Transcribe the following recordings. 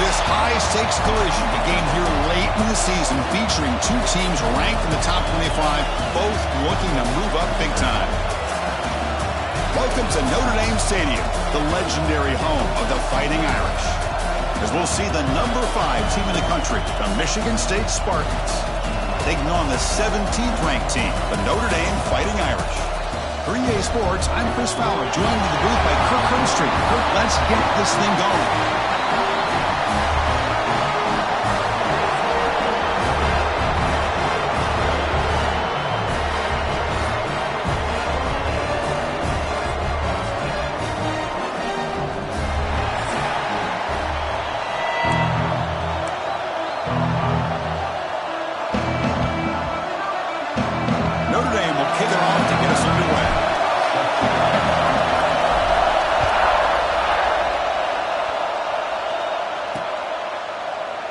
this high-stakes collision, a game here late in the season featuring two teams ranked in the top 25, both looking to move up big time. Welcome to Notre Dame Stadium, the legendary home of the Fighting Irish, as we'll see the number 5 team in the country, the Michigan State Spartans, taking on the 17th ranked team, the Notre Dame Fighting Irish. For EA Sports, I'm Chris Fowler, joined in the booth by Kirk Herbstreit. Kirk, let's get this thing going.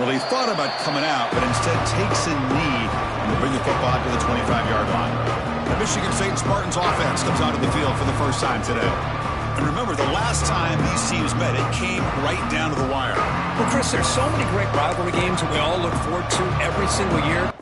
Well, he thought about coming out, but instead takes a knee to bring the football to the 25-yard line. The Michigan State Spartans offense comes onto the field for the first time today. And remember, the last time these teams met, it came right down to the wire. Well, Chris, there's so many great rivalry games that we all look forward to every single year.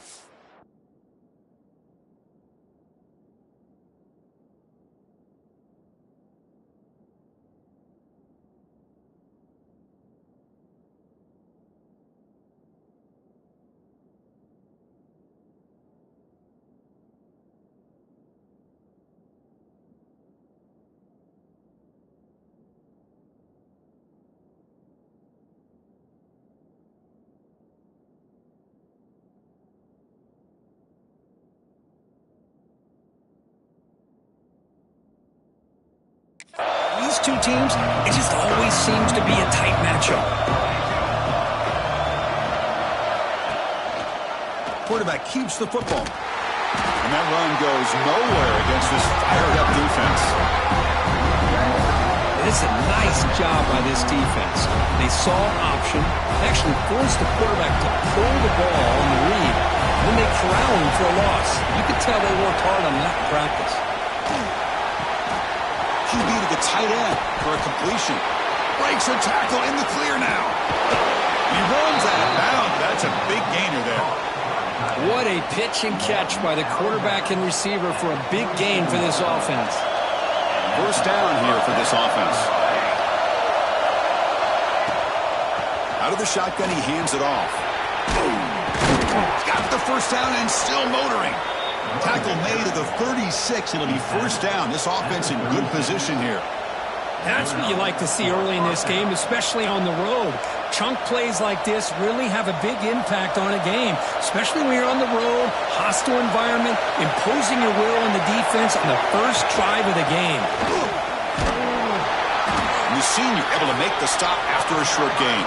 These two teams, it just always seems to be a tight matchup. Quarterback keeps the football. And that run goes nowhere against this fired-up defense. It's a nice job by this defense. They saw an option, actually forced the quarterback to pull the ball on the read, and then they corral him for a loss. You could tell they worked hard on that in practice. QB to the tight end for a completion. Breaks a tackle in the clear now. He runs out of bounds. That's a big gainer there. What a pitch and catch by the quarterback and receiver for a big gain for this offense. First down here for this offense. Out of the shotgun, he hands it off. Got the first down and still motoring. Tackle made at the 36. It'll be first down. This offense in good position here. That's what you like to see early in this game, especially on the road. Chunk plays like this really have a big impact on a game, especially when you're on the road, hostile environment, imposing your will on the defense on the first drive of the game. The senior able to make the stop after a short gain.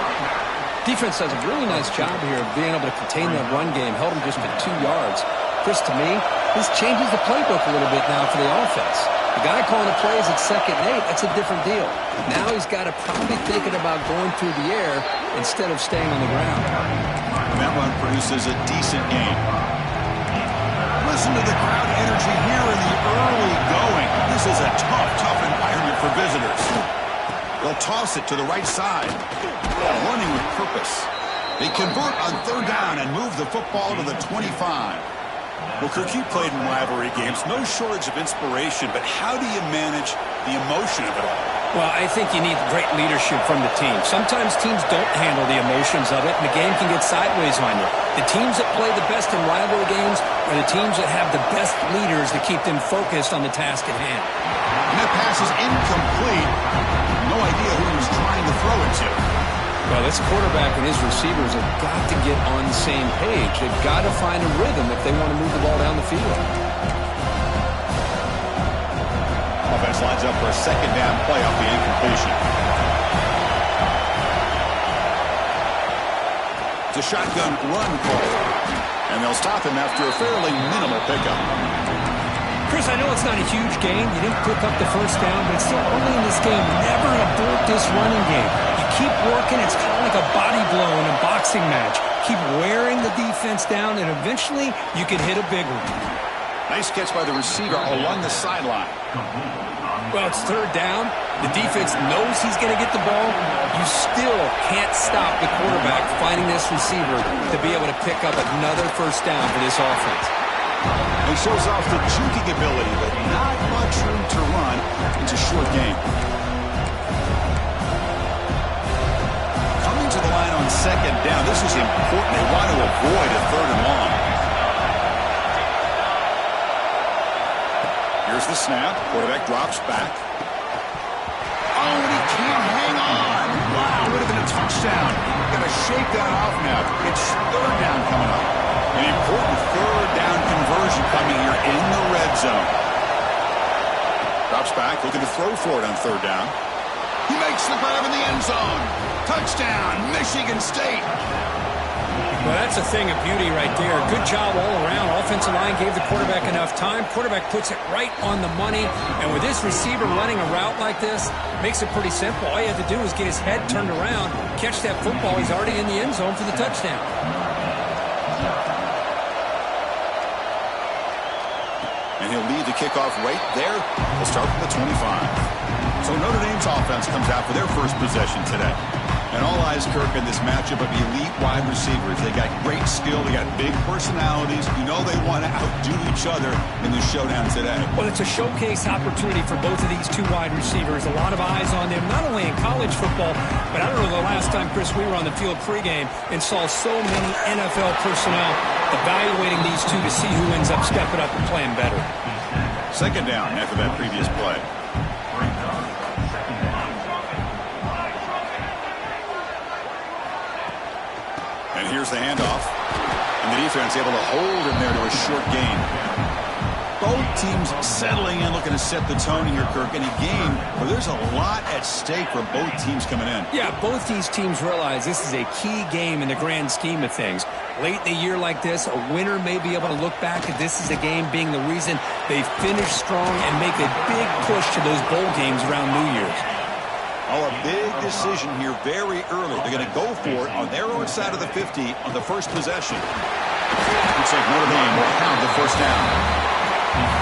Defense does a really nice job here of being able to contain that run game, held him just at 2 yards. Chris, to me, this changes the playbook a little bit now for the offense. The guy calling the plays at 2nd and 8, that's a different deal. Now he's got to probably thinking about going through the air instead of staying on the ground. That run produces a decent gain. Listen to the crowd energy here in the early going. This is a tough environment for visitors. They'll toss it to the right side. Running with purpose. They convert on 3rd down and move the football to the 25. Well, Kirk, you played in rivalry games. No shortage of inspiration, but how do you manage the emotion of it all? Well, I think you need great leadership from the team. Sometimes teams don't handle the emotions of it, and the game can get sideways on you. The teams that play the best in rivalry games are the teams that have the best leaders to keep them focused on the task at hand. And that pass is incomplete. No idea who he was trying to throw it to. Well, this quarterback and his receivers have got to get on the same page. They've got to find a rhythm if they want to move the ball down the field. Offense lines up for a 2nd down play off the incompletion. It's a shotgun run call. And they'll stop him after a fairly minimal pickup. Chris, I know it's not a huge gain. You didn't pick up the first down, but it's still early in this game. Never abort this running game. You keep working. It's kind of like a body blow in a boxing match. Keep wearing the defense down, and eventually you can hit a big one. Nice catch by the receiver along the sideline. Well, it's third down. The defense knows he's going to get the ball. You still can't stop the quarterback finding this receiver to be able to pick up another first down for this offense. He shows off the juking ability, but not much room to run. It's a short game. Coming to the line on second down. This is important. They want to avoid a third and long. Here's the snap. Quarterback drops back. Oh, and he can't hang on. Wow, would have been a touchdown. Got to shake that off now. It's third down coming up. An important third down conversion coming here in the red zone. Drops back, looking to throw for it on third down. He makes the grab in the end zone. Touchdown, Michigan State. Well, that's a thing of beauty right there. Good job all around. Offensive line gave the quarterback enough time. Quarterback puts it right on the money. And with this receiver running a route like this, makes it pretty simple. All you have to do is get his head turned around, catch that football. He's already in the end zone for the touchdown. And he'll lead the kickoff right there. We'll start from the 25. So Notre Dame's offense comes out for their first possession today. And all eyes, Kirk, in this matchup of elite wide receivers. They got great skill. They got big personalities. You know they want to outdo each other in this showdown today. Well, it's a showcase opportunity for both of these two wide receivers. A lot of eyes on them, not only in college football, but I don't know the last time, Chris, we were on the field pregame and saw so many NFL personnel evaluating these two to see who ends up stepping up and playing better. Second down after that previous play. And here's the handoff. And the defense able to hold him there to a short gain. Both teams settling in, looking to set the tone here, Kirk, in a game where there's a lot at stake for both teams coming in. Yeah, both these teams realize this is a key game in the grand scheme of things. Late in the year like this, a winner may be able to look back at this as a game being the reason they finish strong and make a big push to those bowl games around New Year's. Oh, a big decision here very early. They're going to go for it on their own side of the 50 on the first possession. Looks like Notre Dame will have the first down.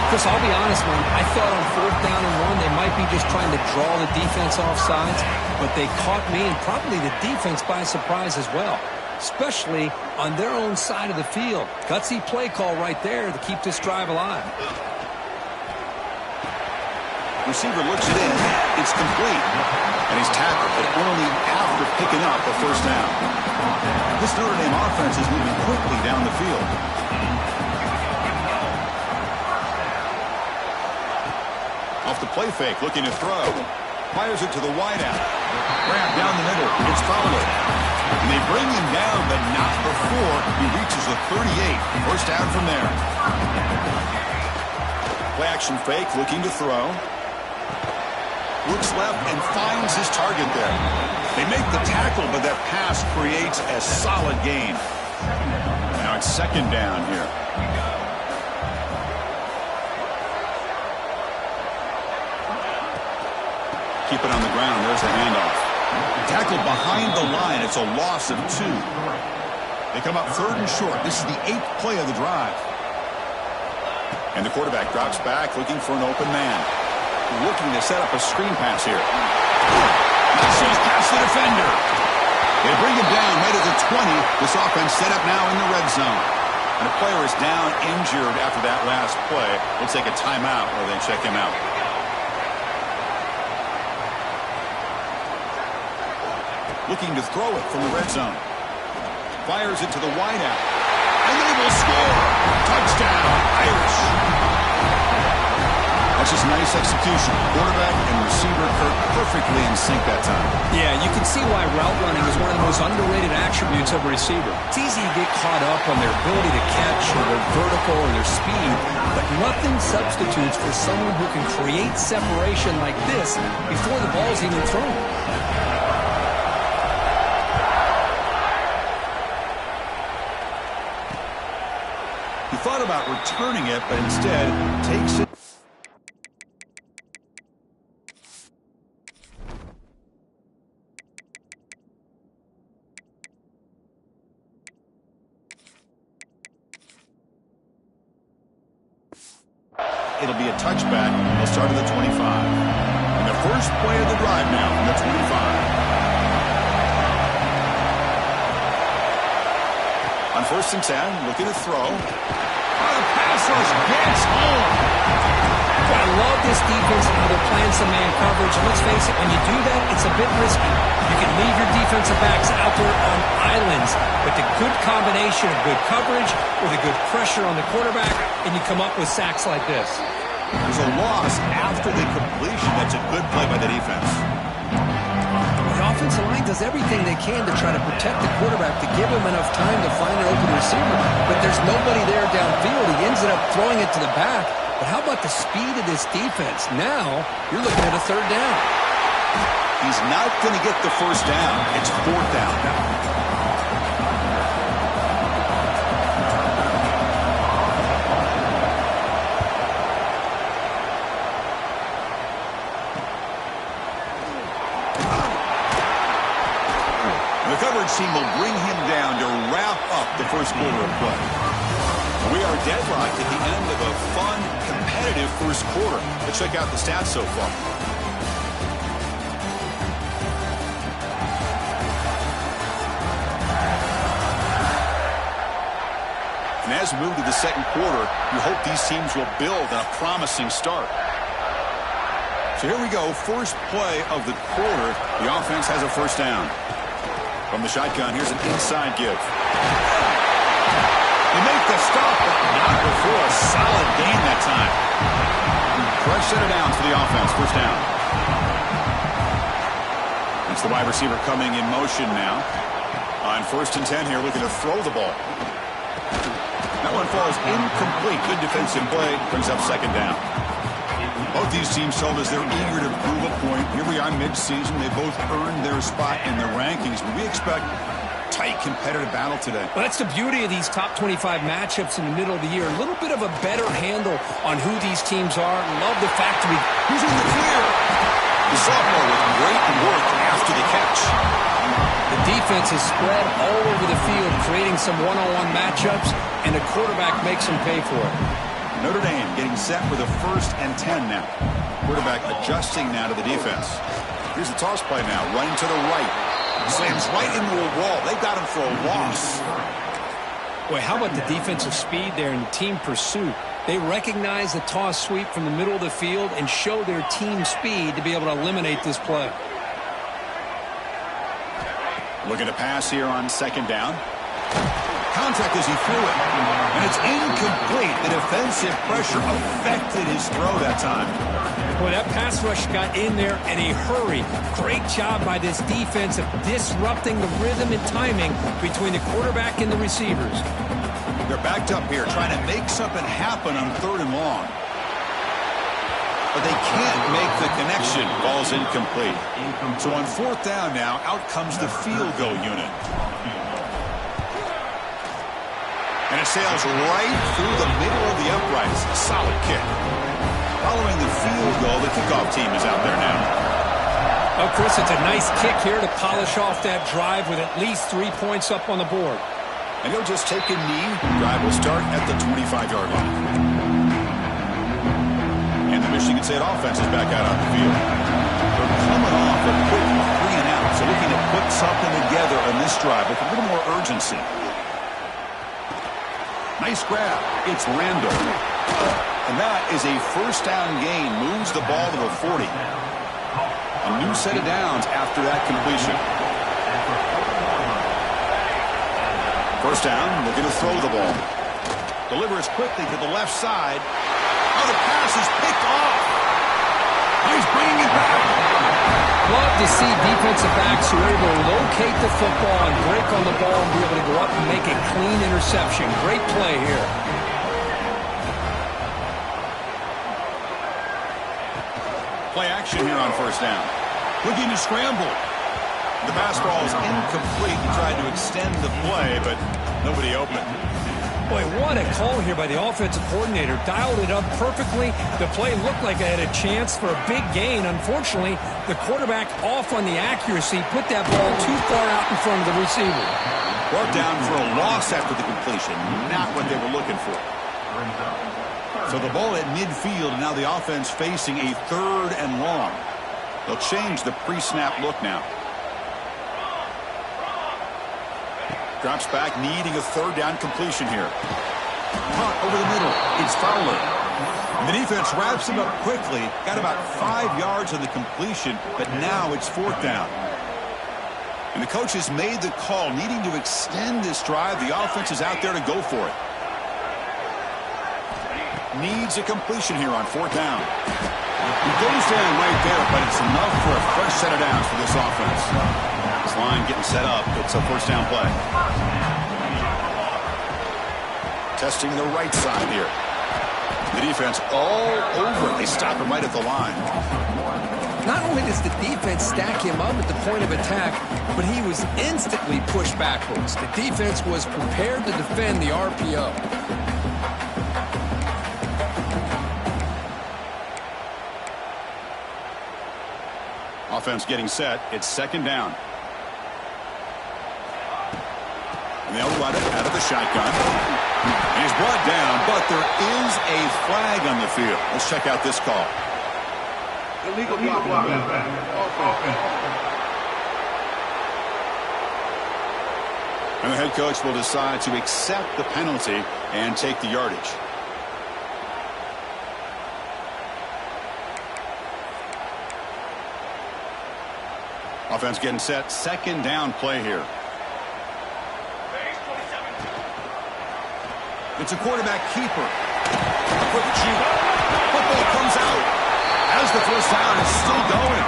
Chris, I'll be honest, man. I thought on fourth down and one, they might be just trying to draw the defense off sides, but they caught me and probably the defense by surprise as well, especially on their own side of the field. Gutsy play call right there to keep this drive alive. Receiver looks it in. It's complete. And he's tackled, but only after picking up the first down. This Notre Dame offense is moving quickly down the field. Off the play fake, looking to throw. Fires it to the wideout. Grab down the middle. It's Fowler. And they bring him down, but not before he reaches the 38. First down from there. Play action fake, looking to throw. Looks left and finds his target there. They make the tackle, but that pass creates a solid gain. Now it's second down here. Keep it on the ground. There's the handoff. Tackled behind the line. It's a loss of 2. They come up third and short. This is the 8th play of the drive. And the quarterback drops back, looking for an open man. Looking to set up a screen pass here. Misses past the defender. They bring him down right at the 20. This offense set up now in the red zone. And a player is down injured after that last play. We'll take a timeout while they check him out. Looking to throw it from the red zone. Fires it to the wideout. And they will score. Touchdown, Irish. That's just nice execution. Quarterback and receiver Kirk perfectly in sync that time. Yeah, you can see why route running is one of the most underrated attributes of a receiver. It's easy to get caught up on their ability to catch or their vertical or their speed, but nothing substitutes for someone who can create separation like this before the ball's even thrown. He thought about returning it, but instead takes it. it'll be a touchback. They'll start at the 25. And the first play of the drive now from the 25. On 1st and 10, looking to throw. The pass rush gets home. I love this defense and how they're playing some man coverage. And let's face it, when you do that, it's a bit risky. You can leave your defensive backs out there on islands, but the good combination of good coverage with a good pressure on the quarterback, and you come up with sacks like this. There's a loss after the completion. That's a good play by the defense. The offensive line does everything they can to try to protect the quarterback to give him enough time to find an open receiver, but there's nobody there downfield. He ends up throwing it to the back. But how about the speed of this defense? Now, you're looking at a 3rd down. He's not going to get the 1st down. It's 4th down now. The coverage team will bring him down to wrap up the first quarter of play. We are deadlocked at the end of a fun, competitive first quarter. Let's check out the stats so far. And as we move to the second quarter, you hope these teams will build on a promising start. So here we go, first play of the quarter. The offense has a 1st down. From the shotgun, here's an inside give. They make the stop, but not before a solid gain that time. Fresh set of downs for the offense. 1st down. It's the wide receiver coming in motion now. On 1st and 10 here, looking to throw the ball. That one falls incomplete. Good defensive play. Brings up 2nd down. Both these teams told us they're eager to prove a point. Here we are mid-season. They both earned their spot in the rankings, but we expect tight competitive battle today. Well, that's the beauty of these top 25 matchups in the middle of the year. A little bit of a better handle on who these teams are. Love the fact that he's in the clear. The sophomore with great work after the catch. The defense is spread all over the field, creating some one-on-one matchups, and the quarterback makes them pay for it. Notre Dame getting set for the 1st and 10 now. Quarterback adjusting now to the defense. Here's the toss play now, running to the right. Slams right into a wall. They got him for a loss. Boy, how about the defensive speed there and team pursuit? They recognize the toss sweep from the middle of the field and show their team speed to be able to eliminate this play. Looking to pass here on 2nd down. Contact as he threw it. And it's incomplete. The defensive pressure affected his throw that time. Boy, that pass rush got in there in a hurry. Great job by this defense of disrupting the rhythm and timing between the quarterback and the receivers. They're backed up here trying to make something happen on 3rd and long. But they can't make the connection. Ball's incomplete. So on 4th down now, out comes the field goal unit. And it sails right through the middle of the uprights. A solid kick. Following the field goal, the kickoff team is out there now. Oh, Chris, it's a nice kick here to polish off that drive with at least 3 points up on the board. And he'll just take a knee. Drive will start at the 25-yard line. And the Michigan State offense is back out on the field. They're coming off a quick 3 and out, so looking to put something together on this drive with a little more urgency. Nice grab. It's Randall. And that is a 1st down gain. Moves the ball to the 40. A new set of downs after that completion. 1st down, looking to throw the ball. Delivers quickly to the left side. Oh, the pass is picked off. He's bringing it back. Love to see defensive backs who are able to locate the football and break on the ball and be able to go up and make a clean interception. Great play here. Play action here on 1st down. Looking to scramble. The pass ball is incomplete. He tried to extend the play, but nobody open. Boy, what a call here by the offensive coordinator. Dialed it up perfectly. The play looked like it had a chance for a big gain. Unfortunately, the quarterback off on the accuracy, put that ball too far out in front of the receiver. Brought down for a loss after the completion. Not what they were looking for. So the ball at midfield, and now the offense facing a 3rd and long. They'll change the pre-snap look now. Drops back, needing a 3rd down completion here. Caught over the middle. It's Fowler. And the defense wraps him up quickly. Got about 5 yards on the completion, but now it's 4th down. And the coach has made the call, needing to extend this drive. The offense is out there to go for it. Needs a completion here on 4th down. He goes down right there, but it's enough for a fresh set of downs for this offense. This line getting set up. It's a 1st down play. Testing the right side here. The defense all over. They stop him right at the line. Not only does the defense stack him up at the point of attack, but he was instantly pushed backwards. The defense was prepared to defend the RPO. Offense getting set. It's 2nd down. And they'll run it out of the shotgun. He's brought down, but there is a flag on the field. Let's check out this call. Illegal block. And the head coach will decide to accept the penalty and take the yardage. Offense getting set. 2nd down play here. It's a quarterback keeper. Quick shoot. Football comes out. As the 1st down is still going.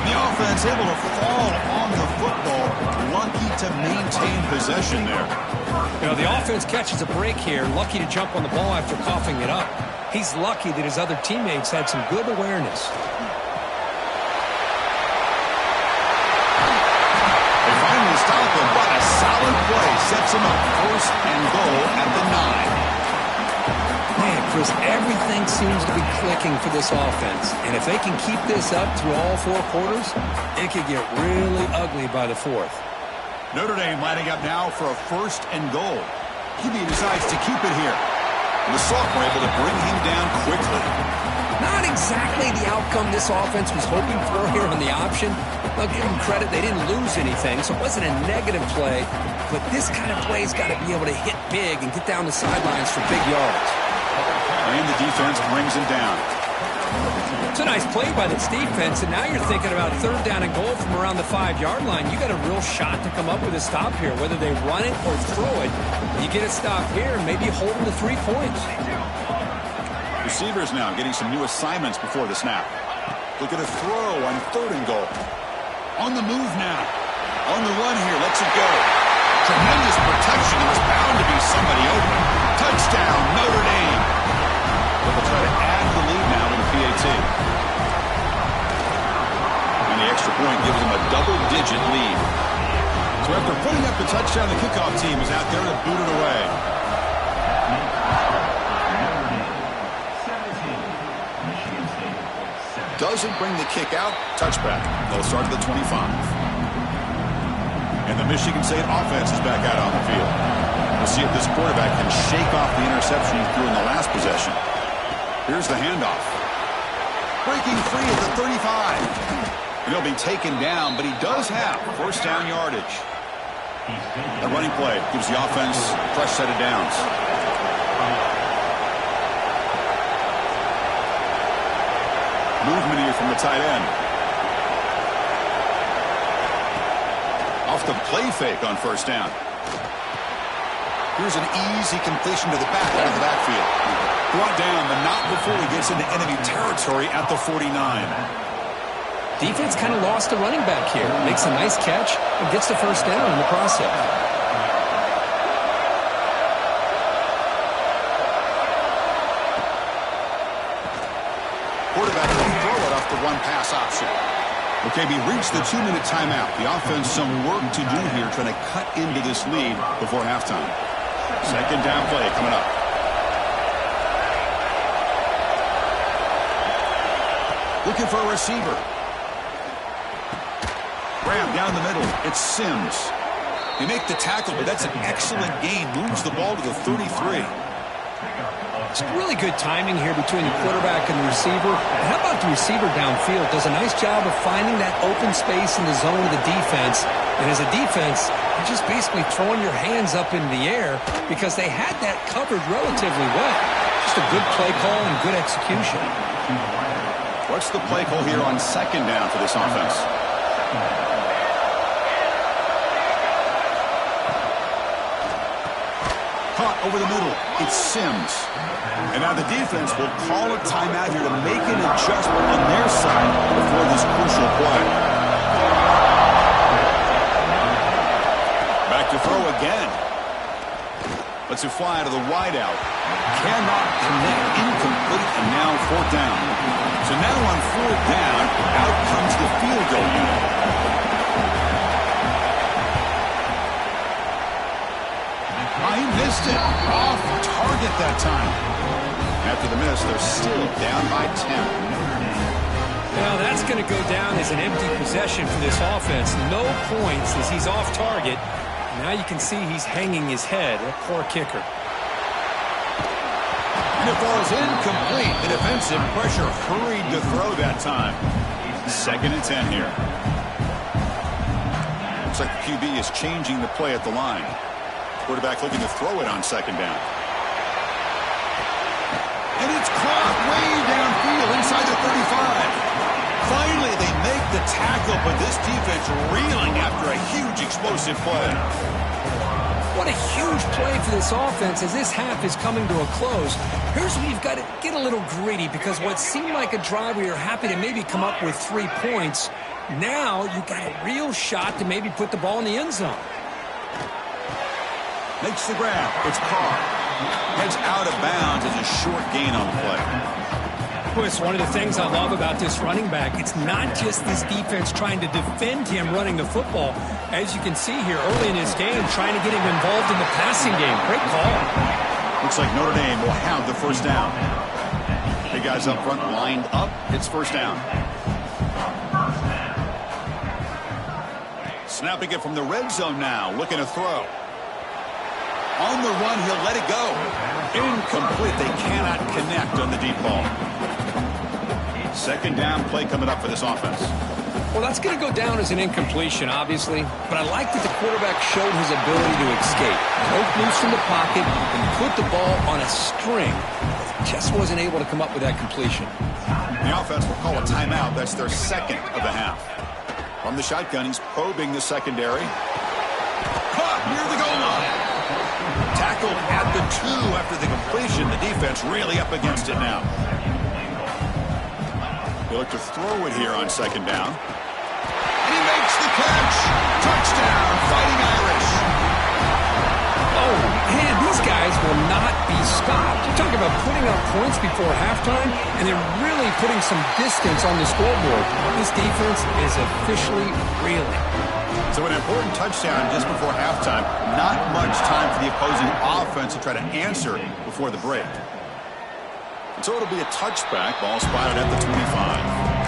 The offense able to fall on the football. Lucky to maintain possession there. You know, the offense catches a break here. Lucky to jump on the ball after coughing it up. He's lucky that his other teammates had some good awareness. Stop him, but a solid play sets him up 1st and goal at the 9. Man, Chris, everything seems to be clicking for this offense. And if they can keep this up through all 4 quarters, it could get really ugly by the 4th. Notre Dame lining up now for a 1st and goal. QB decides to keep it here. And the sophomore able to bring him down quickly. Not exactly the outcome this offense was hoping for here on the option. I'll give them credit, they didn't lose anything, so it wasn't a negative play. But this kind of play's got to be able to hit big and get down the sidelines for big yards. And the defense brings him down. It's a nice play by this defense, and now you're thinking about 3rd down and goal from around the 5-yard line. You got a real shot to come up with a stop here, whether they run it or throw it. You get a stop here, maybe hold them to 3 points. Receivers now getting some new assignments before the snap. Look at a throw on 3rd and goal. On the move now. On the run here. Lets it go. Tremendous protection. There was bound to be somebody open. Touchdown, Notre Dame. They'll try to add the lead now to the PAT. And the extra point gives them a double-digit lead. So after putting up the touchdown, the kickoff team is out there to boot it away. Doesn't bring the kick out. Touchback. They'll start at the 25. And the Michigan State offense is back out on the field. We'll see if this quarterback can shake off the interception he threw in the last possession. Here's the handoff. Breaking free at the 35. And he'll be taken down, but he does have 1st down yardage. The running play gives the offense a fresh set of downs. Movement here from the tight end. Off the play fake on 1st down. Here's an easy completion to the back out of the backfield. Brought down, but not before he gets into enemy territory at the 49. Defense kind of lost a running back here. Makes a nice catch and gets the 1st down in the process. Quarterback will throw it off the one-pass option. Okay, we reached the 2-minute timeout. The offense some work to do here trying to cut into this lead before halftime. 2nd down play coming up. Looking for a receiver. Grab down the middle. It's Sims. They make the tackle, but that's an excellent gain. Moves the ball to the 33. It's really good timing here between the quarterback and the receiver. And how about the receiver downfield? Does a nice job of finding that open space in the zone of the defense. And as a defense, you're just basically throwing your hands up in the air because they had that covered relatively well. Just a good play call and good execution. What's the play call here on second down for this offense? Caught over the middle. It's Sims. And now the defense will call a timeout here to make an adjustment on their side before this crucial play. Back to throw again. Lets it fly to the wideout. Cannot connect. Incomplete, and now fourth down. So now on fourth down, out comes the field goal unit. He missed it. Off target that time. After the miss, they're still down by 10. Now that's going to go down as an empty possession for this offense. No points as he's off target. Now you can see he's hanging his head. A poor kicker. And it falls incomplete. The defensive pressure hurried to throw that time. 2nd and 10 here. Looks like the QB is changing the play at the line. Quarterback looking to throw it on second down. And it's caught way downfield inside the 35. Finally, they make the tackle, but this defense reeling after a huge explosive play. What a huge play for this offense as this half is coming to a close. Here's where you've got to get a little greedy because what seemed like a drive where you're happy to maybe come up with 3 points, now you've got a real shot to maybe put the ball in the end zone. Makes the grab. It's Carr. Heads out of bounds as a short gain on the play. Well, it's one of the things I love about this running back. It's not just this defense trying to defend him running the football. As you can see here early in this game, trying to get him involved in the passing game. Great call. Looks like Notre Dame will have the first down. Big guys up front lined up. It's first down. Snapping it from the red zone now. Looking to throw. On the run, he'll let it go. Incomplete. They cannot connect on the deep ball. 2nd down play coming up for this offense. Well, that's going to go down as an incompletion, obviously. But I like that the quarterback showed his ability to escape. Broke loose from the pocket and put the ball on a string. Just wasn't able to come up with that completion. The offense will call a timeout. That's their 2nd of the half. From the shotgun, he's probing the secondary. Caught near the goal line. Tackled at the 2 after the completion. The defense really up against it now. They look to throw it here on 2nd down. And he makes the catch. Touchdown, Fighting Irish. Oh, man, these guys will not be stopped. You're talking about putting up points before halftime, and they're really putting some distance on the scoreboard. This defense is officially reeling. So an important touchdown just before halftime. Not much time for the opposing offense to try to answer before the break. And so it'll be a touchback. Ball spotted at the 25.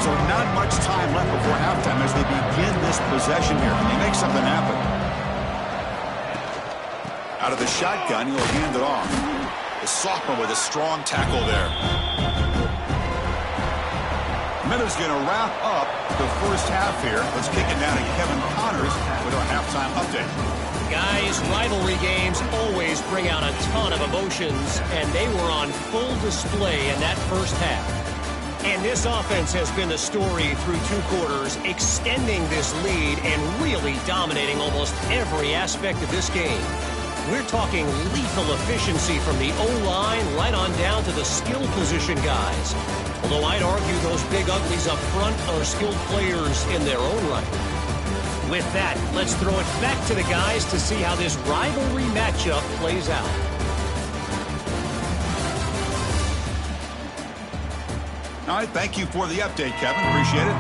So not much time left before halftime as they begin this possession here. Can they make something happen? Out of the shotgun, he'll hand it off. The sophomore with a strong tackle there. Miller's going to wrap up the first half here. Let's kick it down to Kevin Connors with our halftime update. Guys, rivalry games always bring out a ton of emotions, and they were on full display in that first half. And this offense has been the story through 2 quarters, extending this lead and really dominating almost every aspect of this game. We're talking lethal efficiency from the O-line right on down to the skill position guys. Although I'd argue those big uglies up front are skilled players in their own right. With that, let's throw it back to the guys to see how this rivalry matchup plays out. All right, thank you for the update, Kevin. Appreciate it.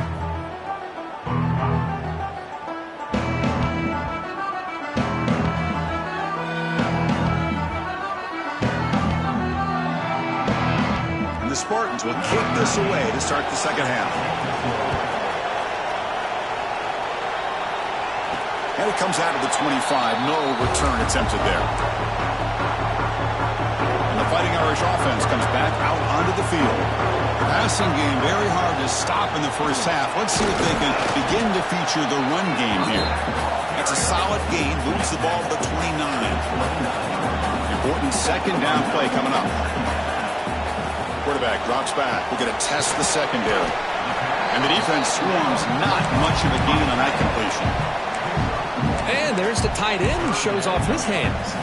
And the Spartans will kick this away to start the second half. And it comes out of the 25. No return attempted there. And the Fighting Irish offense comes back out onto the field. The passing game very hard to stop in the first half. Let's see if they can begin to feature the run game here. That's a solid gain. Moves the ball to the 29. Important second down play coming up. Quarterback drops back. We're going to test the secondary. And the defense swarms. Not much of a gain on that completion. And there's the tight end who shows off his hands.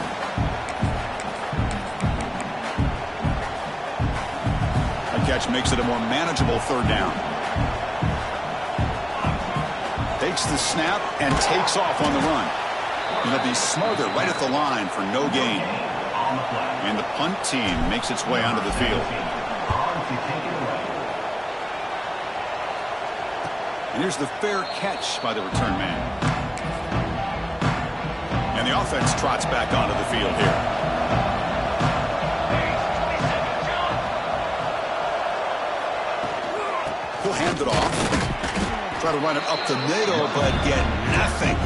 That catch makes it a more manageable third down. Takes the snap and takes off on the run. And they'll be smothered right at the line for no gain. And the punt team makes its way onto the field. And here's the fair catch by the return man. And the offense trots back onto the field here. He'll hand it off. Try to run it up the middle, but get nothing.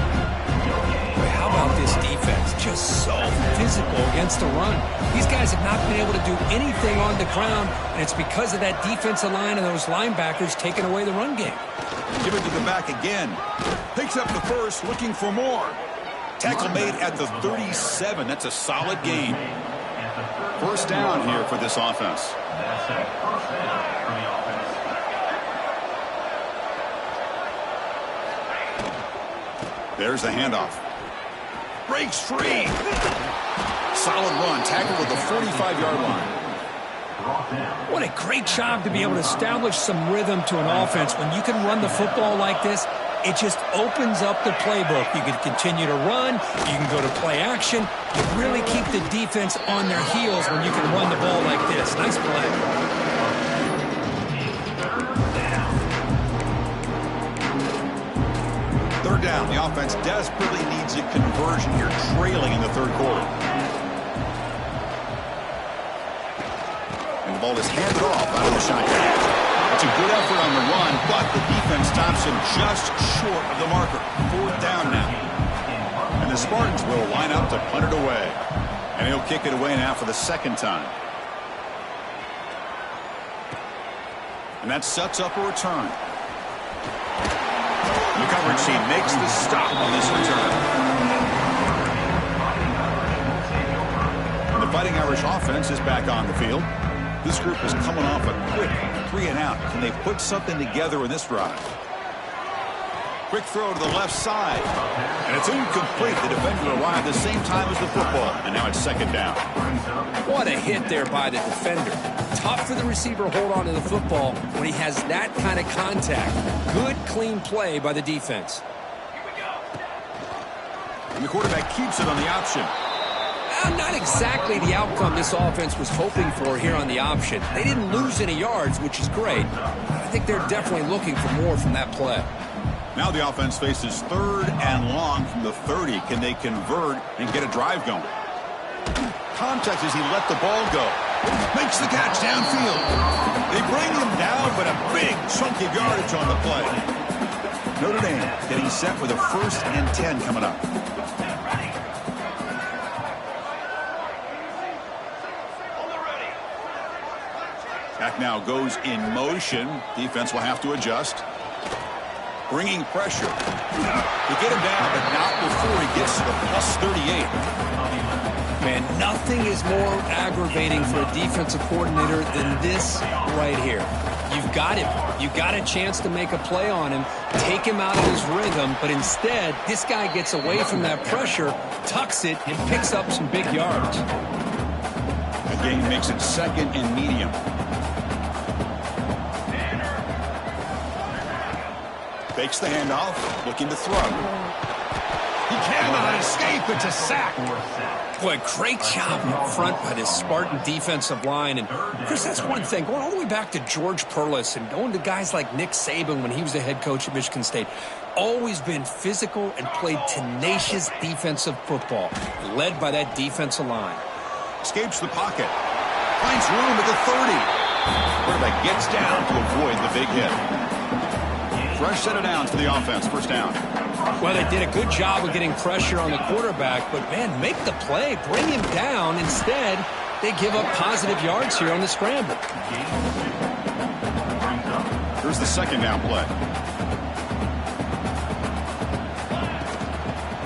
Boy, how about this defense? Just so physical against the run. These guys have not been able to do anything on the ground, and it's because of that defensive line and those linebackers taking away the run game. Give it to the back again. Picks up the first, looking for more. Tackle made at the 37. That's a solid gain. First down here for this offense. There's the handoff. Breaks free. Solid run. Tackle with the 45-yard line. What a great job to be able to establish some rhythm to an offense. When you can run the football like this, it just opens up the playbook. You can continue to run. You can go to play action. You really keep the defense on their heels when you can run the ball like this. Nice play. Third down. The offense desperately needs a conversion here, trailing in the third quarter. And the ball is handed off out of the shotgun. It's a good effort on the run, but the defense stops him just short of the marker. Fourth down now. And the Spartans will line up to punt it away. And he'll kick it away now for the second time. And that sets up a return. The coverage team makes the stop on this return. And the Fighting Irish offense is back on the field. This group is coming off a quick 3-and-out. Can they put something together in this drive? Quick throw to the left side. And it's incomplete. The defender arrived at the same time as the football. And now it's second down. What a hit there by the defender. Tough for the receiver to hold on to the football when he has that kind of contact. Good, clean play by the defense. And the quarterback keeps it on the option. Not exactly the outcome this offense was hoping for here on the option. They didn't lose any yards, which is great. I think they're definitely looking for more from that play. Now the offense faces third and long from the 30. Can they convert and get a drive going? Contact as he let the ball go. Makes the catch downfield. They bring him down, but a big chunk of yardage on the play. Notre Dame getting set with a 1st and 10 coming up. Back now goes in motion. Defense will have to adjust. Bringing pressure. They get him down, but not before he gets to the +38. Man, nothing is more aggravating for a defensive coordinator than this right here. You've got him. You've got a chance to make a play on him, take him out of his rhythm, but instead, this guy gets away from that pressure, tucks it, and picks up some big yards. The game makes it 2nd and medium. Fakes the handoff, looking to throw. He cannot escape. It's a sack. Boy, great job up front by this Spartan defensive line. And, Chris, that's one thing. Going all the way back to George Perlis and going to guys like Nick Saban when he was the head coach at Michigan State. Always been physical and played tenacious defensive football, led by that defensive line. Escapes the pocket. Finds room at the 30. Quarterback gets down to avoid the big hit. Fresh set of downs for the offense. First down. Well, they did a good job of getting pressure on the quarterback, but, man, make the play. Bring him down. Instead, they give up positive yards here on the scramble. Here's the second down play.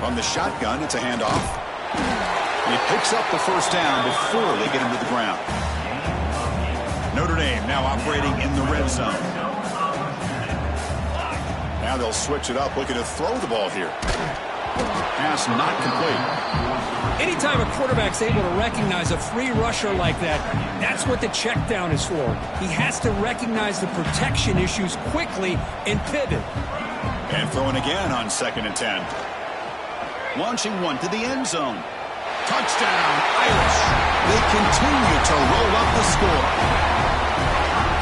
From the shotgun, it's a handoff. And he picks up the first down before they get him to the ground. Notre Dame now operating in the red zone. Now they'll switch it up, looking to throw the ball here. Pass not complete. Anytime a quarterback's able to recognize a free rusher like that, that's what the check down is for. He has to recognize the protection issues quickly and pivot. And throwing again on 2nd and 10. Launching one to the end zone. Touchdown, Irish. They continue to roll up the score.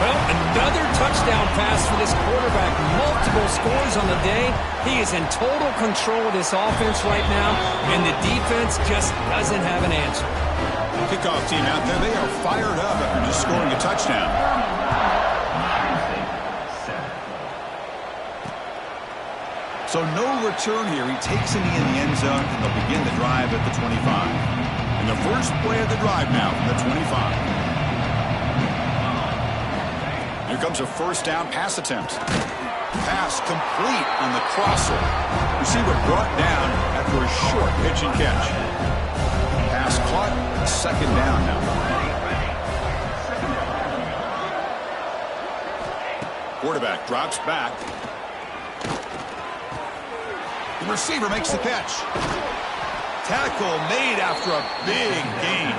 Well, another touchdown pass for this quarterback. Multiple scores on the day. He is in total control of this offense right now, and the defense just doesn't have an answer. Kickoff team out there, they are fired up after just scoring a touchdown. So no return here. He takes it in the end zone, and they'll begin the drive at the 25. And the first play of the drive now from the 25. Here comes a first down pass attempt. Pass complete on the crosser. Receiver brought down after a short pitch and catch. Pass caught, second down now. Quarterback drops back. The receiver makes the catch. Tackle made after a big gain.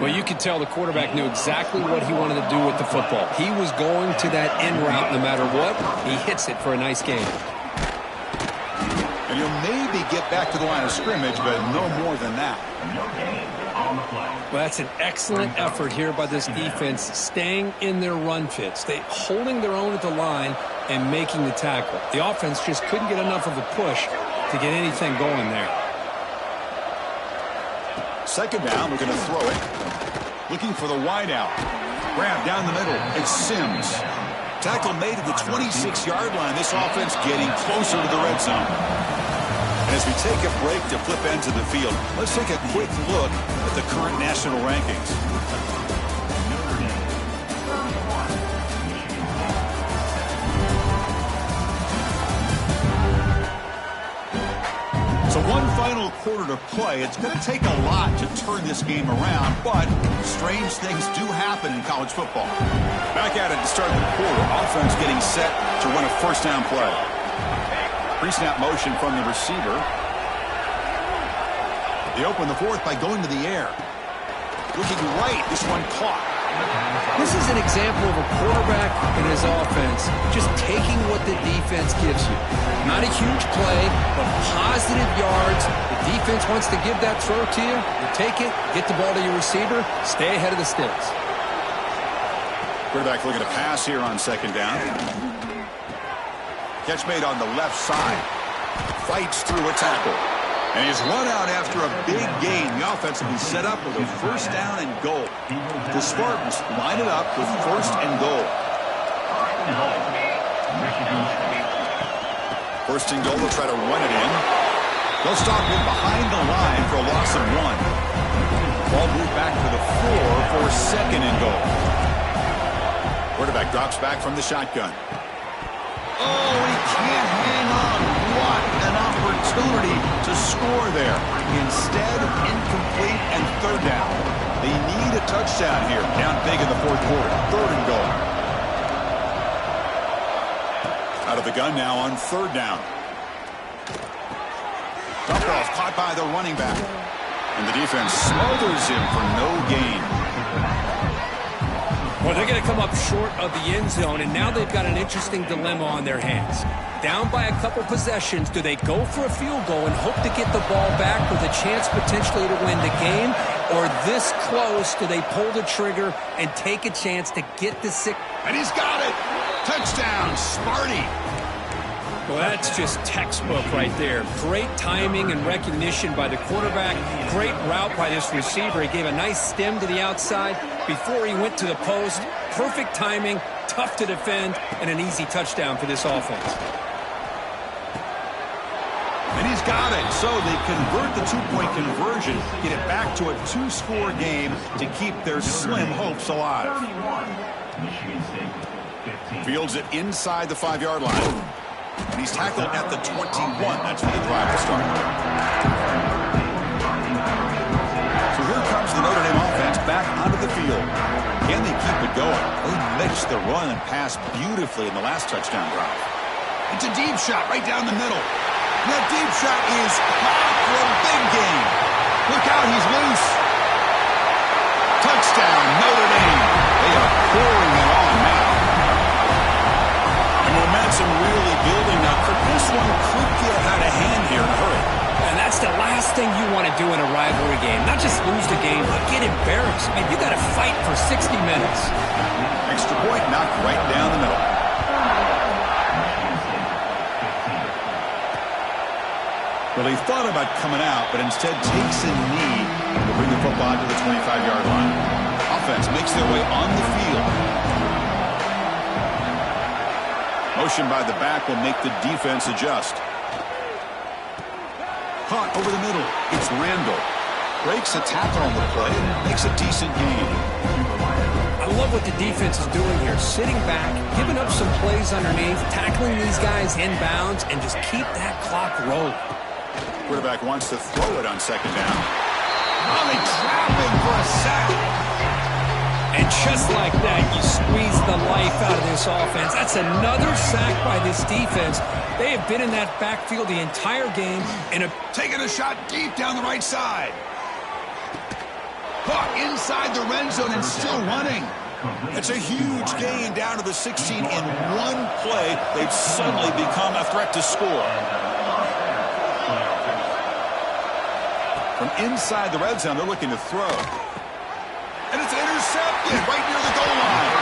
Well, you could tell the quarterback knew exactly what he wanted to do with the football. He was going to that end route no matter what. He hits it for a nice gain. And he'll maybe get back to the line of scrimmage, but no more than that. Well, that's an excellent effort here by this defense, staying in their run fits. They holding their own at the line and making the tackle. The offense just couldn't get enough of a push to get anything going there. Second down, we're going to throw it. Looking for the wide out. Grab down the middle. It's Sims. Tackle made at the 26-yard line. This offense getting closer to the red zone. And as we take a break to flip ends of the field, let's take a quick look at the current national rankings. So one final quarter to play. It's going to take a lot to turn this game around, but strange things do happen in college football. Back at it to start the quarter. Offense getting set to run a first down play. Pre-snap motion from the receiver. They open the fourth by going to the air. Looking right, this one caught. This is an example of a quarterback and his offense just taking what the defense gives you. Not a huge play, but positive yards. The defense wants to give that throw to you. You take it, get the ball to your receiver, stay ahead of the sticks. Quarterback looking to pass here on second down. Catch made on the left side. Fights through a tackle. And he's run out after a big gain. The offense will be set up with a first down and goal. The Spartans line it up with first and goal. First and goal, they'll try to run it in. They'll stop him behind the line for a loss of 1. Ball moved back to the 4 for second and goal. Quarterback drops back from the shotgun. Oh, he can't hang on. What an opportunity to score there. Instead, incomplete and third down. They need a touchdown here. Down big in the fourth quarter. Third and goal. Out of the gun now on third down. Dump off caught by the running back. And the defense smothers him for no gain. Well, they're going to come up short of the end zone, and now they've got an interesting dilemma on their hands. Down by a couple possessions, do they go for a field goal and hope to get the ball back with a chance potentially to win the game? Or this close, do they pull the trigger and take a chance to get the six? And he's got it! Touchdown, Sparty! Well, that's just textbook right there. Great timing and recognition by the quarterback. Great route by this receiver. He gave a nice stem to the outside before he went to the post. Perfect timing, tough to defend, and an easy touchdown for this offense. And he's got it. So they convert the two-point conversion, get it back to a two-score game to keep their slim hopes alive. Fields it inside the 5-yard line. And he's tackled at the 21. That's where the drive will start. So here comes the Notre Dame offense back onto the field. Can they keep it going? They mixed the run and pass beautifully in the last touchdown drive. It's a deep shot right down the middle. And that deep shot is hot for a big game. Look out, he's loose. Touchdown, Notre Dame. They are pouring it on now. And momentum really building now. This one could get out of hand here in a hurry. And that's the last thing you want to do in a rivalry game. Not just lose the game, but get embarrassed. I mean, you got to fight for 60 minutes. Extra point knocked right down the middle. Well, he thought about coming out, but instead takes a knee to bring the football to the 25-yard line. Offense makes their way on the field. Motion by the back will make the defense adjust. Caught over the middle. It's Randall. Breaks a tackle on the play and makes a decent gain. I love what the defense is doing here. Sitting back, giving up some plays underneath, tackling these guys inbounds, and just keep that clock rolling. Quarterback wants to throw it on second down. Oh, they trap him for a sack. And just like that, you squeeze the life out of this offense. That's another sack by this defense. They have been in that backfield the entire game and have taken a shot deep down the right side. Caught inside the red zone and still running. It's a huge gain down to the 16 in one play. They've suddenly become a threat to score. From inside the red zone, they're looking to throw. And it's intercepted right near the goal line.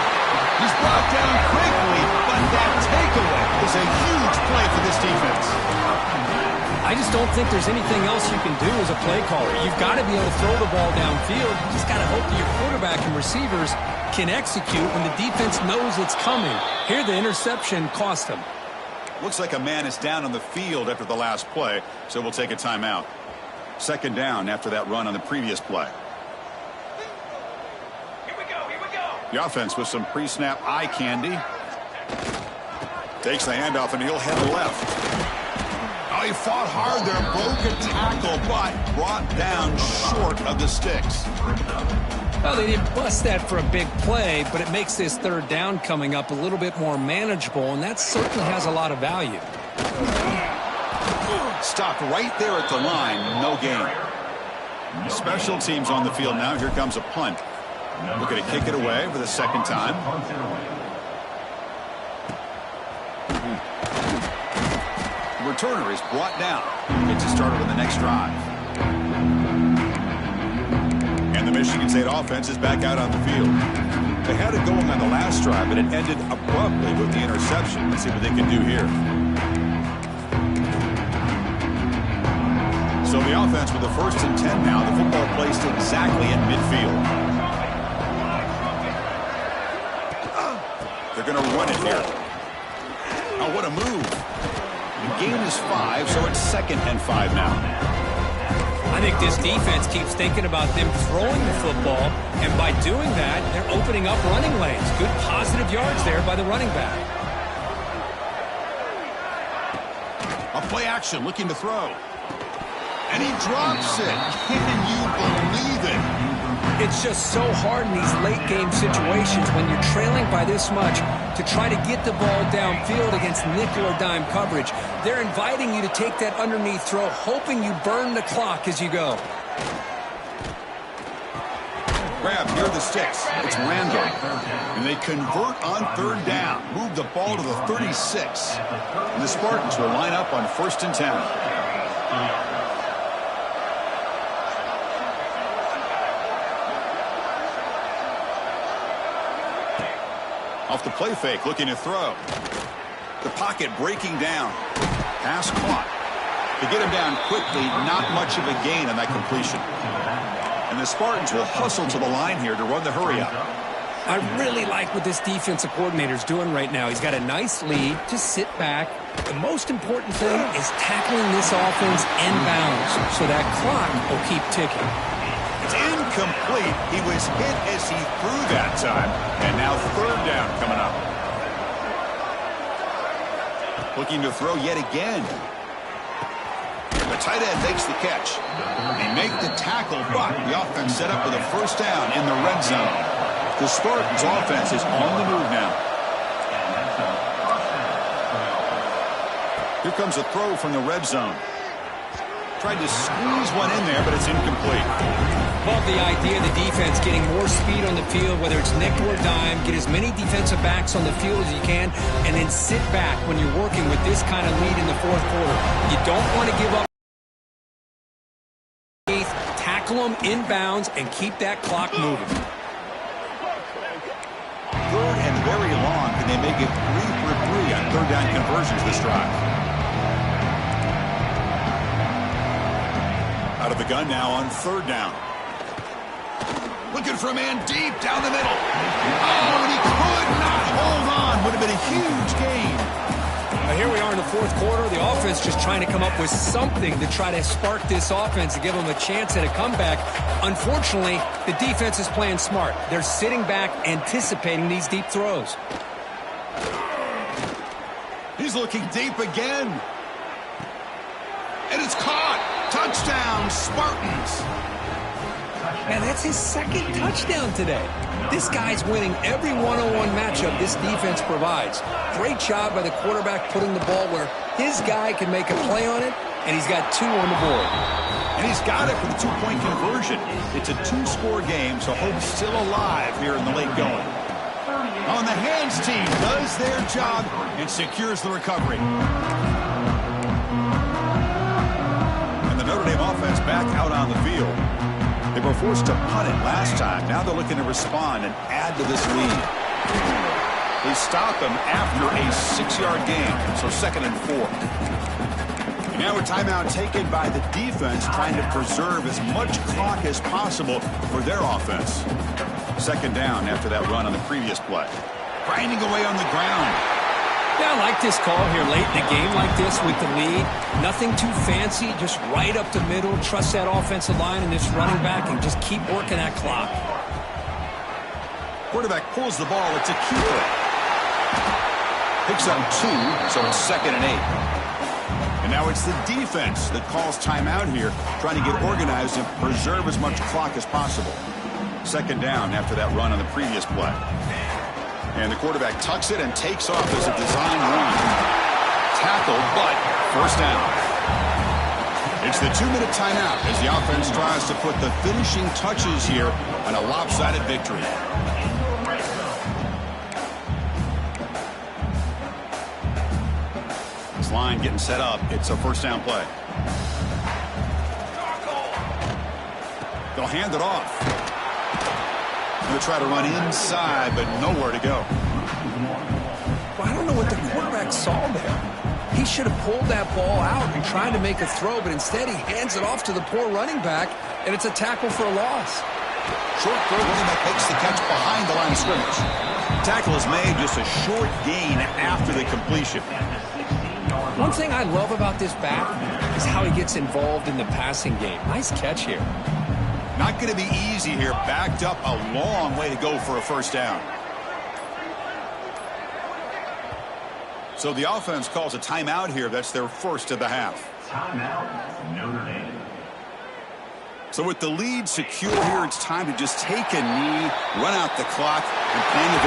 He's brought down quickly, but that takeaway is a huge play for this defense. I just don't think there's anything else you can do as a play caller. You've got to be able to throw the ball downfield. You just got to hope that your quarterback and receivers can execute when the defense knows it's coming. Here, the interception cost them. Looks like a man is down on the field after the last play, so we'll take a timeout. Second down after that run on the previous play. Here we go. The offense with some pre-snap eye candy. Takes the handoff and he'll head left. Oh, he fought hard there, broke a tackle, but brought down short of the sticks. Well, they didn't bust that for a big play, but it makes this third down coming up a little bit more manageable, and that certainly has a lot of value. Stopped right there at the line, no gain. Special teams on the field now. Here comes a punt. Looking to kick it away for the second time. The returner is brought down. Gets it started on the next drive. And the Michigan State offense is back out on the field. They had it going on the last drive, but it ended abruptly with the interception. Let's see what they can do here. So the offense with the 1st and 10 now. The football placed exactly at midfield. They're going to run it here. Oh, what a move. The gain is 5, so it's 2nd and 5 now. I think this defense keeps thinking about them throwing the football, and by doing that, they're opening up running lanes. Good positive yards there by the running back. A play action, looking to throw. And he drops it. Can you believe it? It's just so hard in these late-game situations when you're trailing by this much to try to get the ball downfield against nickel or dime coverage. They're inviting you to take that underneath throw, hoping you burn the clock as you go. Grab near the sticks. It's Randall. And they convert on 3rd down. Move the ball to the 36. And the Spartans will line up on 1st and 10. Off the play fake, looking to throw. The pocket breaking down. Pass caught. To get him down quickly, not much of a gain on that completion. And the Spartans will hustle to the line here to run the hurry up. I really like what this defensive coordinator is doing right now. He's got a nice lead. Just sit back. The most important thing is tackling this offense inbounds so that clock will keep ticking. It's incomplete. He was hit as he threw that time. And now third down coming up. Looking to throw yet again. The tight end makes the catch. They make the tackle, but the offense set up with a first down in the red zone. The Spartans' offense is on the move now. Here comes a throw from the red zone. Tried to squeeze one in there, but it's incomplete. Love the idea of the defense getting more speed on the field, whether it's nickel or dime. Get as many defensive backs on the field as you can, and then sit back when you're working with this kind of lead in the fourth quarter. You don't want to give up. Tackle them inbounds and keep that clock moving. Third and very long. Can they make it 3 for 3 on third down conversions this drive? Out of the gun now on third down. Looking for a man deep down the middle. Oh, and he could not hold on. Would have been a huge gain. Now here we are in the fourth quarter. The offense just trying to come up with something to try to spark this offense to give them a chance at a comeback. Unfortunately, the defense is playing smart. They're sitting back, anticipating these deep throws. He's looking deep again. And it's caught. Touchdown, Spartans. Man, that's his second touchdown today. This guy's winning every one-on-one matchup this defense provides. Great job by the quarterback putting the ball where his guy can make a play on it, and he's got 2 on the board. And he's got it for the 2-point conversion. It's a 2-score game, so hope's still alive here in the late going. On the hands team does their job and secures the recovery. And the Notre Dame offense back out on the field. They were forced to punt it last time. Now they're looking to respond and add to this lead. They stop him after a 6-yard gain, so 2nd and 4. And now a timeout taken by the defense, trying to preserve as much clock as possible for their offense. 2nd down after that run on the previous play. Grinding away on the ground. Yeah, I like this call here late in the game like this with the lead. Nothing too fancy, just right up the middle. Trust that offensive line and this running back and just keep working that clock. Quarterback pulls the ball. It's a keeper. Picks up 2, so it's 2nd and 8. And now it's the defense that calls timeout here, trying to get organized and preserve as much clock as possible. 2nd down after that run on the previous play. And the quarterback tucks it and takes off as a design run. Tackled, but first down. It's the 2-minute timeout as the offense tries to put the finishing touches here on a lopsided victory. This line getting set up. It's a first down play. They'll hand it off. They'll try to run inside, but nowhere to go. Well, I don't know what the quarterback saw there. He should have pulled that ball out and tried to make a throw, but instead he hands it off to the poor running back, and it's a tackle for a loss. Short throw, running back makes the catch behind the line of scrimmage. Tackle is made, just a short gain after the completion. One thing I love about this back is how he gets involved in the passing game. Nice catch here. Not going to be easy here. Backed up a long way to go for a first down. So the offense calls a timeout here. That's their first of the half. Timeout, Notre Dame. So with the lead secure here, it's time to just take a knee, run out the clock, and plan the